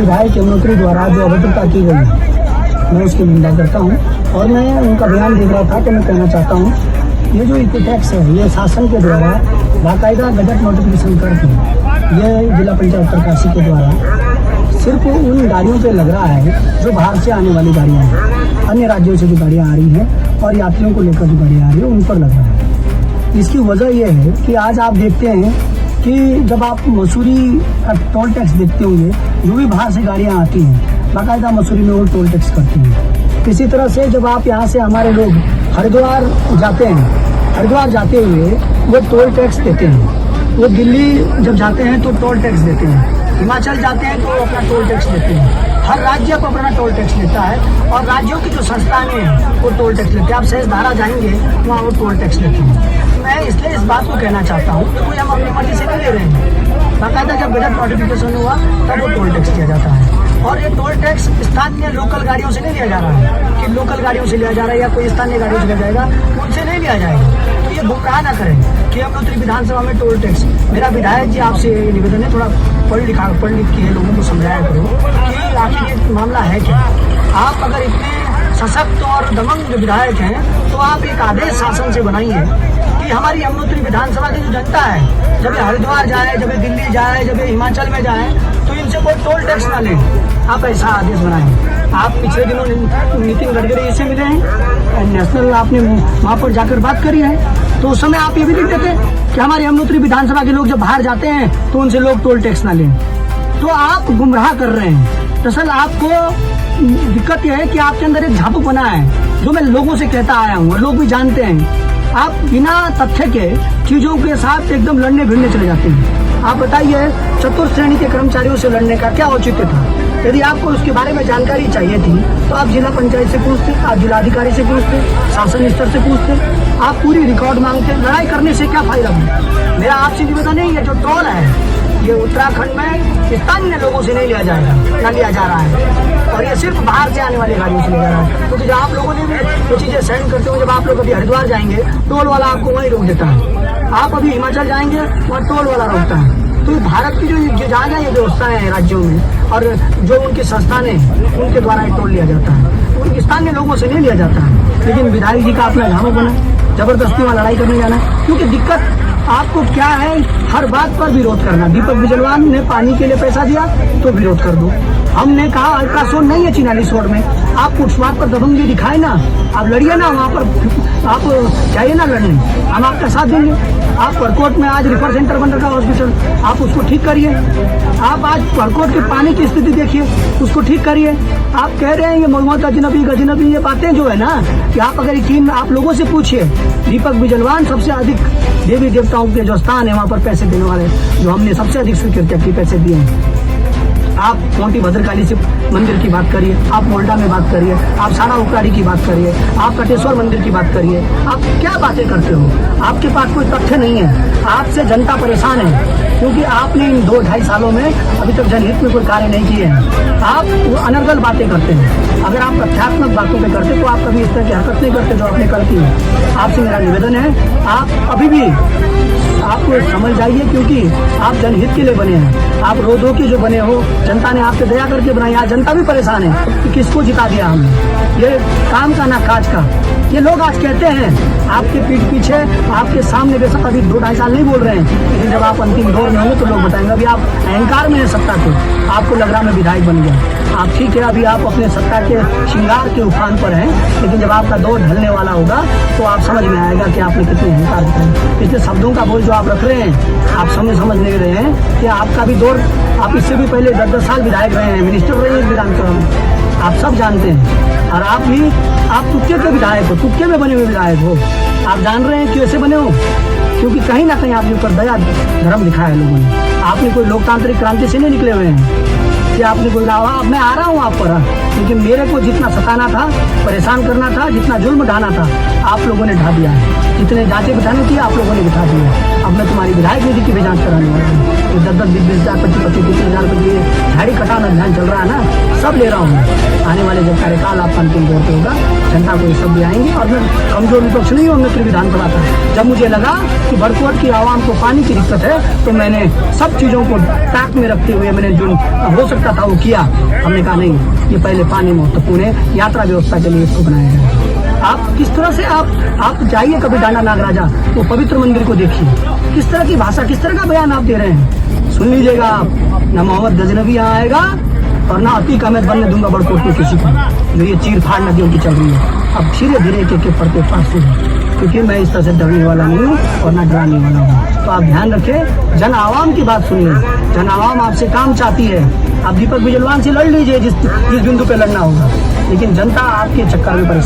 विधायक यमुनोत्री द्वारा जो अभद्रता की गई है, मैं उसकी निंदा करता हूँ। और मैं उनका बयान देख रहा था तो मैं कहना चाहता हूँ, ये जो इको टैक्स है ये शासन के द्वारा बाकायदा गजट नोटिफिकेशन करके ये जिला पंचायत उत्तरकाशी के द्वारा सिर्फ उन गाड़ियों पे लग रहा है जो बाहर से आने वाली गाड़ियाँ हैं, अन्य राज्यों से जो गाड़ियाँ आ रही हैं और यात्रियों को लेकर जो गाड़ियाँ आ रही है उन पर लग रहा है। इसकी वजह यह है कि आज आप देखते हैं कि जब आप मसूरी का टोल टैक्स देखते होंगे, जो भी बाहर से गाड़ियाँ आती हैं बाकायदा मसूरी में वो टोल टैक्स करती हैं। इसी तरह से जब आप यहाँ से हमारे लोग हरिद्वार जाते हैं, हरिद्वार जाते हुए वो टोल टैक्स देते हैं। वो दिल्ली जब जाते हैं तो टोल टैक्स देते हैं, हिमाचल जाते हैं तो अपना टोल टैक्स देते हैं। हर राज्य को अपना टोल टैक्स लेता है और राज्यों की जो संस्थाएं हैं वो टोल टैक्स लेते हैं। आप सहजधारा जाएंगे वहाँ वो टोल टैक्स लेते हैं। मैं इसलिए इस बात को कहना चाहता हूँ कि कोई हम अपनी मर्जी से नहीं ले रहे हैं। बाकायदा जब गजट नोटिफिकेशन हुआ तब वो टोल टैक्स दिया जाता है। और ये टोल टैक्स स्थानीय लोकल गाड़ियों से नहीं लिया जा रहा है कि लोकल गाड़ियों से लिया जा रहा है या कोई स्थानीय गाड़ियों से लिया जाएगा, उनसे नहीं लिया जाएगा। तो ये गुमराह ना करें कि यमुनोत्री विधानसभा में टोल टैक्स। मेरा विधायक जी आपसे निवेदन है, थोड़ा पढ़ लिख के लोगों को समझाया करो कि आखिर ये मामला है क्या। आप अगर इतने सशक्त और दमंग विधायक हैं तो आप एक आदेश शासन से बनाइए कि हमारी यमुनोत्री विधानसभा की जो जनता है, जब ये हरिद्वार जाए, जब ये दिल्ली जाए, जब ये हिमाचल में जाए, तो इनसे कोई टोल टैक्स ना लें। आप ऐसा आदेश बनाएं। आप पिछले दिनों नितिन गडकरी से मिले हैं, नेशनल आपने वहाँ पर जाकर बात करी है, तो उस समय आप ये भी लिख देते कि हमारे यमुनोत्री विधानसभा के लोग जब बाहर जाते हैं तो उनसे लोग टोल टैक्स ना लें। तो आप गुमराह कर रहे हैं। दरअसल आपको दिक्कत यह है कि आपके अंदर एक झापू बना है, जो मैं लोगों से कहता आया हूँ और लोग भी जानते हैं। आप बिना तथ्य के चीजों के साथ एकदम लड़ने भिड़ने चले जाते हैं। आप बताइए, चतुर्थ श्रेणी के कर्मचारियों से लड़ने का क्या औचित्य था? यदि आपको उसके बारे में जानकारी चाहिए थी तो आप जिला पंचायत से पूछते, आप जिलाधिकारी से पूछते, शासन स्तर से पूछते, आप पूरी रिकॉर्ड मांगते। लड़ाई करने से क्या फायदा? मेरा आपसे निवेदन है, ये जो टोल है ये उत्तराखंड में स्थानीय लोगों से नहीं लिया जाएगा, ना लिया जा रहा है, और ये सिर्फ बाहर से आने वाली गाड़ियों से लिया जा रहा है। तो जब आप लोगों ने भी ये चीजें सेंड करते हो, जब आप लोग अभी हरिद्वार जाएंगे टोल वाला आपको वहीं रोक देता है। आप अभी हिमाचल जाएंगे वहाँ टोल वाला रोकता है। तो भारत की जो जहाँ जहाँ ये व्यवस्थाएं हैं राज्यों में और जो उनकी संस्थानें हैं उनके द्वारा ये टोल लिया जाता है, उन स्थानीय लोगों से नहीं लिया जाता है। लेकिन विधायक जी का अपना झामो बना, जबरदस्ती वहाँ लड़ाई करने जाना, क्योंकि दिक्कत आपको क्या है, हर बात पर विरोध करना। दीपक बिजलवान ने पानी के लिए पैसा दिया तो विरोध कर दो। हमने कहा अल्ट्रासाउंड नहीं है चिनालीस रोड में, आप फुटपाथ पर दबंगी दिखाए ना, आप लड़िए ना, वहाँ पर आप जाइए ना लड़ने, हम आपका साथ देंगे। आप परकोट में आज रिफर सेंटर बन रखा हॉस्पिटल, आप उसको ठीक करिए। आप आज परकोट के पानी की स्थिति देखिए, उसको ठीक करिए। आप कह रहे हैं ये मोहम्मद अजनबी गजनबी, ये बातें जो है ना कि आप अगर यकीन आप लोगों से पूछिए, दीपक बिजलवान सबसे अधिक देवी देवताओं के जो स्थान है वहाँ पर पैसे देने वाले, जो हमने सबसे अधिक स्वीकृति की पैसे दिए हैं। आप मोटी भद्रकाली से मंदिर की बात करिए, आप मोल्डा में बात करिए, आप सारा उकाड़ी की बात करिए, आप कटेश्वर मंदिर की बात करिए। आप क्या बातें करते हो? आपके पास कोई तथ्य नहीं है। आपसे जनता परेशान है क्योंकि आपने इन 2-2.5 सालों में अभी तक जनहित में कोई कार्य नहीं किए हैं। आप अनर्गल बातें करते हैं। अगर आप तथ्यात्मक बातों पे करते तो आप कभी इस तरह की हरकत नहीं करते जो आपने करती है। आपसे मेरा निवेदन है, आप अभी भी आपको समझ जाइए, क्योंकि आप जनहित के लिए बने हैं। आप रो के जो बने हो, जनता ने आप पे दया करके बनाई। आज जनता भी परेशान है कि किसको जिता दिया हमने, ये काम का ना काज का। ये लोग आज कहते हैं आपके पीठ पीछे, आपके सामने, बेशक अभी 2-2.5 साल नहीं बोल रहे हैं, लेकिन जब आप अंतिम दौर में होंगे तो लोग बताएंगे अभी आप अहंकार में है सत्ता के, आपको लग रहा मैं विधायक बन गया। आप ठीक है, अभी आप अपने सत्ता के श्रृंगार के उफान पर हैं, लेकिन जब आपका दौर ढलने वाला होगा तो आप समझ में आएगा कि आपने कितने अहंकार दिखाए। इतने शब्दों का बोझ जो आप रख रहे हैं, आप समझ नहीं रहे हैं कि आपका भी दौर, आप इससे भी पहले 10-10 साल विधायक रहे हैं, मिनिस्टर रहे हैं विधानसभा में, आप सब जानते हैं। और आप भी, आप तुक्के के विधायक हो, तुक्के में बने हुए विधायक हो। आप जान रहे हैं कैसे बने हो, क्योंकि कहीं ना कहीं आपके ऊपर दया धर्म दिखाया है लोगों ने। आपने कोई लोकतांत्रिक क्रांति से नहीं निकले हुए हैं कि आपने कोई कहा अब मैं आ रहा हूँ आप पर, लेकिन मेरे को जितना सताना था, परेशान करना था, जितना जुल्म ढाना था, आप लोगों ने ढा दिया है। जितने जांचें बिठानी थी आप लोगों ने बिठा दी है। अब मैं तुम्हारी विधायक निधि की भी जांच कराने वाला हूँ। तो 10-10, 20-20 हज़ार, 25-25 हज़ार झाड़ी कटाना अभियान चल रहा है ना, सब ले रहा हूँ। आने वाले जब कार्यकाल आपका अंतिम दौर पे होगा, जनता को ये सब भी आएंगे। और मैं कमजोर विपक्ष नहीं हूँ मित्र विधानसभा का। जब मुझे लगा कि बड़कोट की आवाम को पानी की दिक्कत है तो मैंने सब चीजों को ताक में रखते हुए मैंने जो हो सकता था वो किया। हमने कहा नहीं, ये पहले पानी महत्वपूर्ण है, यात्रा व्यवस्था के लिए इसको बनाया जाए। आप किस तरह से आप जाइए कभी डांडा नागराजा, वो पवित्र मंदिर को देखिए, किस तरह की भाषा, किस तरह का बयान आप दे रहे हैं। सुन लीजिएगा आप, न मोहम्मद गजनबी यहाँ आएगा और ना अतीक अहमद बनने दूंगा बड़कोट में किसी को, जो ये चीर फाड़ नदियों की चल रही है। अब धीरे धीरे एक पड़ते पास हो, क्योंकि मैं इस तरह से डरने वाला नहीं हूँ और ना डराने वाला हूँ। तो आप ध्यान रखें, जन आवाम की बात सुनिए। जन आवाम आपसे काम चाहती है। आप दीपक बिजलवान से लड़ लीजिए जिस बिंदु पे लड़ना होगा, लेकिन जनता आपके चक्कर में परेशान